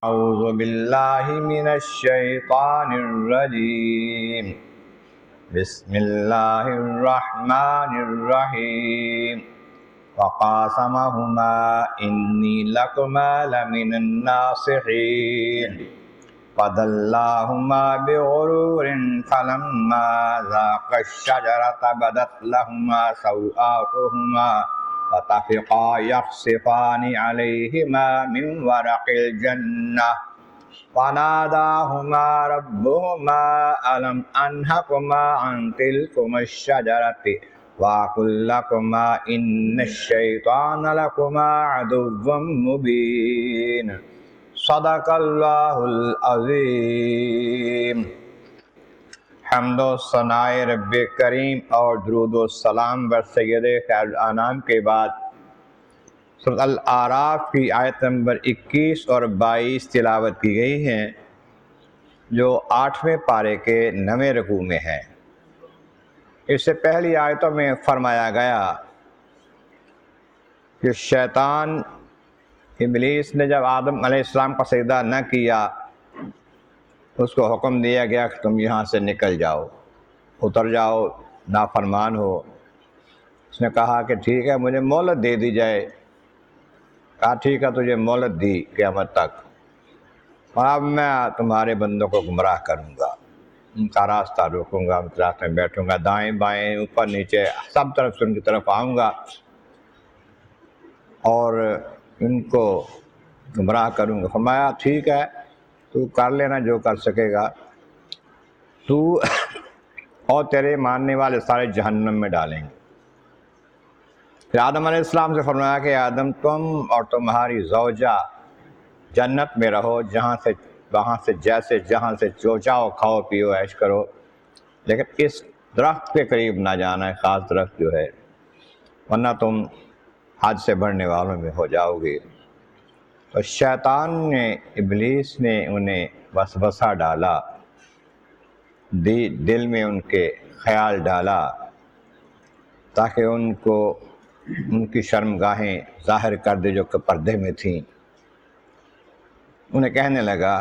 اعوذ باللہ من الشیطان الرجیم بسم اللہ الرحمن الرحیم وقاسمہما انی لکما لمن الناصحین فدلاہما بغرور فلما ذاقا الشجرة بدت لہما سوآتہما وطفقا يخصفان عليهما من ورق الجنة وناداهما ربهما ألم أنهكما عن تلكما الشجرة وأقل لكما إن الشيطان لكما عدو مبين صدق الله العظيم۔ حمد و ثناء رب کریم اور درود و سلام بر سید خیر الانام کے بعد سورۃ الاعراف کی آیت نمبر 21 اور 22 تلاوت کی گئی ہیں، جو 8ویں پارے کے 9ویں رکوع میں ہیں۔ اس سے پہلی آیتوں میں فرمایا گیا کہ شیطان ابلیس نے جب آدم علیہ السلام کا سجدہ نہ کیا، اس کو حکم دیا گیا کہ تم یہاں سے نکل جاؤ، اتر جاؤ، نافرمان ہو۔ اس نے کہا کہ ٹھیک ہے، مجھے مہلت دے دی جائے۔ کہا ٹھیک ہے، تجھے مہلت دی قیامت تک، اور اب میں تمہارے بندوں کو گمراہ کروں گا، ان کا راستہ روکوں گا، ان کے راستے میں بیٹھوں گا، دائیں بائیں اوپر نیچے سب طرف سے ان کی طرف آؤں گا اور ان کو گمراہ کروں گا۔ فرمایا ٹھیک ہے، تو کر لینا جو کر سکے گا، تو اور تیرے ماننے والے سارے جہنم میں ڈالیں گے۔ پھر آدم علیہ السلام سے فرمایا کہ آدم، تم اور تمہاری زوجہ جنت میں رہو، وہاں سے جہاں سے جو چاہو کھاؤ پیو عیش کرو، لیکن اس درخت کے قریب نہ جانا ہے، خاص درخت جو ہے، ورنہ تم حد سے بڑھنے والوں میں ہو جاؤ گے۔ تو شیطان نے، ابلیس نے انہیں وسوسہ ڈالا، دل میں ان کے خیال ڈالا، تاکہ ان کو ان کی شرمگاہیں ظاہر کر دے جو کہ پردے میں تھیں۔ انہیں کہنے لگا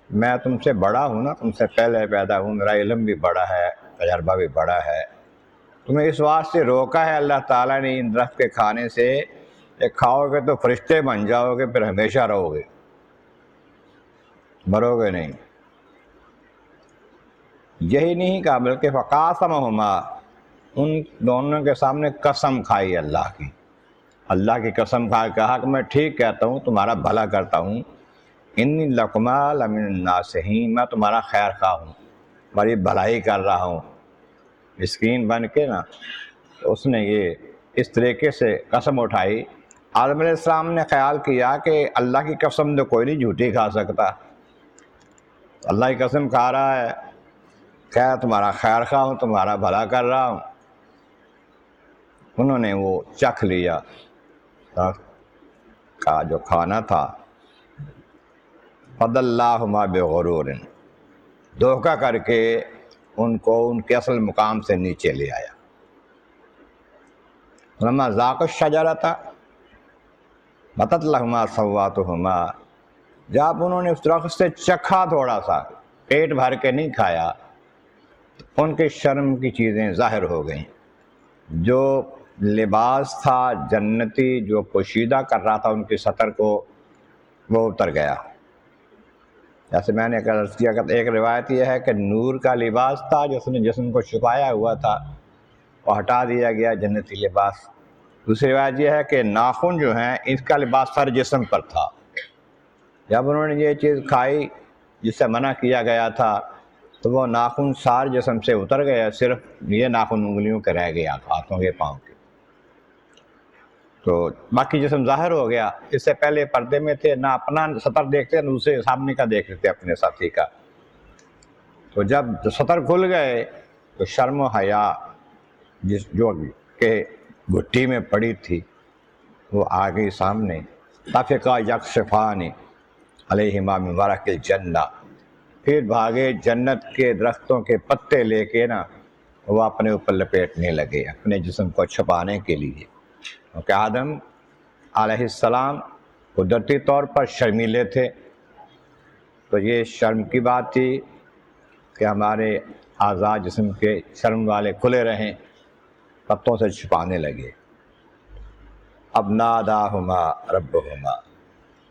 میں تم سے بڑا ہوں نا، تم سے پہلے پیدا ہوں، میرا علم بھی بڑا ہے، تجربہ بھی بڑا ہے، تمہیں اس واسطے روکا ہے اللہ تعالیٰ نے ان درخت کے کھانے سے کہ کھاؤ گے تو فرشتے بن جاؤ گے، پھر ہمیشہ رہو گے، مرو گے نہیں۔ یہی نہیں کہا بلکہ فقاسمہما، ان دونوں کے سامنے قسم کھائی اللہ کی قسم کھا کے کہا کہ میں ٹھیک کہتا ہوں، تمہارا بھلا کرتا ہوں، انی لکما لمن الناصحین، میں تمہارا خیر خواہ ہوں، تمہاری بھلائی کر رہا ہوں۔ مسکین بن کے نا اس نے یہ اس طریقے سے قسم اٹھائی۔ آدم علیہ السلام نے خیال کیا کہ اللہ کی قسم تو کوئی نہیں جھوٹی کھا سکتا، اللہ کی قسم کھا رہا ہے، کیا تمہارا خیر خواہ ہوں، تمہارا بھلا کر رہا ہوں۔ انہوں نے وہ چکھ لیا کا جو کھانا تھا، فدلاہما بغرور، دھوکہ کر کے ان کو ان کے اصل مقام سے نیچے لے آیا۔ لما ذاق الشجرۃ بدت لہما سوآتہما، جب انہوں نے اس درخت سے چکھا تھوڑا سا، پیٹ بھر کے نہیں کھایا، ان کے شرم کی چیزیں ظاہر ہو گئیں۔ جو لباس تھا جنتی جو پوشیدہ کر رہا تھا ان کی سطر کو، وہ اتر گیا۔ جیسے میں نے عرض کیا کہ ایک روایت یہ ہے کہ نور کا لباس تھا جس نے جسم کو چھپایا ہوا تھا، وہ ہٹا دیا گیا، جنتی لباس۔ دوسری روایت یہ ہے کہ ناخن جو ہیں اس کا لباس سر جسم پر تھا۔ جب انہوں نے یہ چیز کھائی جس سے منع کیا گیا تھا، تو وہ ناخن سار جسم سے اتر گیا، صرف یہ ناخن انگلیوں کے رہ گیا، ہاتھوں کے پاؤں کے، تو باقی جسم ظاہر ہو گیا۔ اس سے پہلے پردے میں تھے، نہ اپنا سطر دیکھتے نہ دوسرے سامنے کا دیکھتے تھے اپنے ساتھی کا۔ تو جب سطر کھل گئے تو شرم و حیا جو کہ گھٹی میں پڑی تھی وہ آ گئی سامنے۔ طفقا یخصفان علیہما من ورق الجنہ، پھر بھاگے جنت کے درختوں کے پتے لے کے نا، وہ اپنے اوپر لپیٹنے لگے اپنے جسم کو چھپانے کے لیے، کیونکہ آدم علیہ السلام قدرتی طور پر شرمیلے تھے، تو یہ شرم کی بات تھی کہ ہمارے اعضاء جسم کے شرم والے کھلے رہیں، پتوں سے چھپانے لگے۔ اب ناداہما ربہما،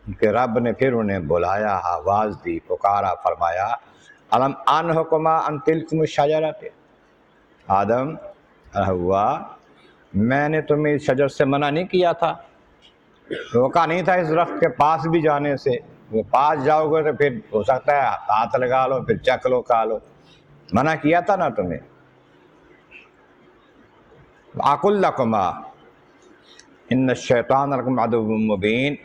ان کے رب نے پھر انہیں بلایا، آواز دی، پکارا، فرمایا الم انہکما ان تلکم الشجرۃ، آدم اور حوا، میں نے تمہیں اس شجر سے منع نہیں کیا تھا، روکا نہیں تھا اس درخت کے پاس بھی جانے سے، وہ پاس جاؤ گے تو پھر ہو سکتا ہے ہاتھ لگا لو، پھر چکھ لو، کھا لو، منع کیا تھا نا تمہیں۔ اقل لکما ان الشیطان لکم عدو مبین،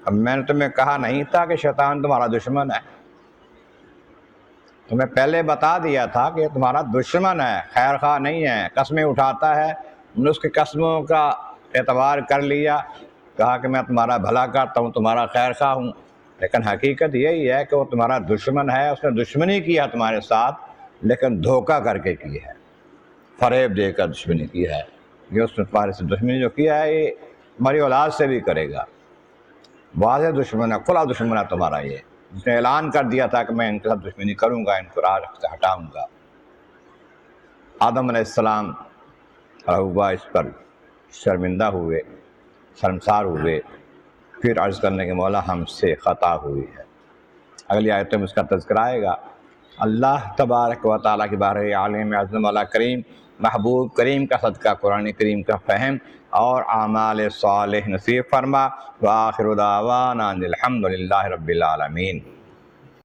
اب میں نے تمہیں کہا نہیں تھا کہ شیطان تمہارا دشمن ہے؟ تمہیں پہلے بتا دیا تھا کہ یہ تمہارا دشمن ہے، خیر خواہ نہیں ہے، قسمیں اٹھاتا ہے، نے اس کی قسموں کا اعتبار کر لیا، کہا کہ میں تمہارا بھلا کرتا ہوں، تمہارا خیر خواہ ہوں، لیکن حقیقت یہی ہے کہ وہ تمہارا دشمن ہے، اس نے دشمنی کیا تمہارے ساتھ، لیکن دھوکہ کر کے کی ہے، فریب دے کر دشمنی کی ہے۔ یہ اس نے تمہارے سے دشمنی جو کیا ہے، یہ تمہاری اولاد سے بھی کرے گا، واضح دشمن ہے، کھلا دشمن ہے تمہارا، یہ جس نے اعلان کر دیا تھا کہ میں ان کے ساتھ دشمنی کروں گا، ان کو راہ سے ہٹاؤں گا۔ آدم علیہ السلام اور حوا اس پر شرمندہ ہوئے، شرمسار ہوئے، پھر عرض کرنے کے مولا ہم سے خطا ہوئی ہے۔ اگلی آیتوں میں اس کا تذکرہ آئے گا۔ اللہ تبارک و تعالیٰ کی بارہ عالم اعظم والا کریم، محبوب کریم کا صدقہ قرآن کریم کا فہم اور اعمال صالح نصیب فرما۔ وآخر دعوانا ان الحمد للہ رب العالمین۔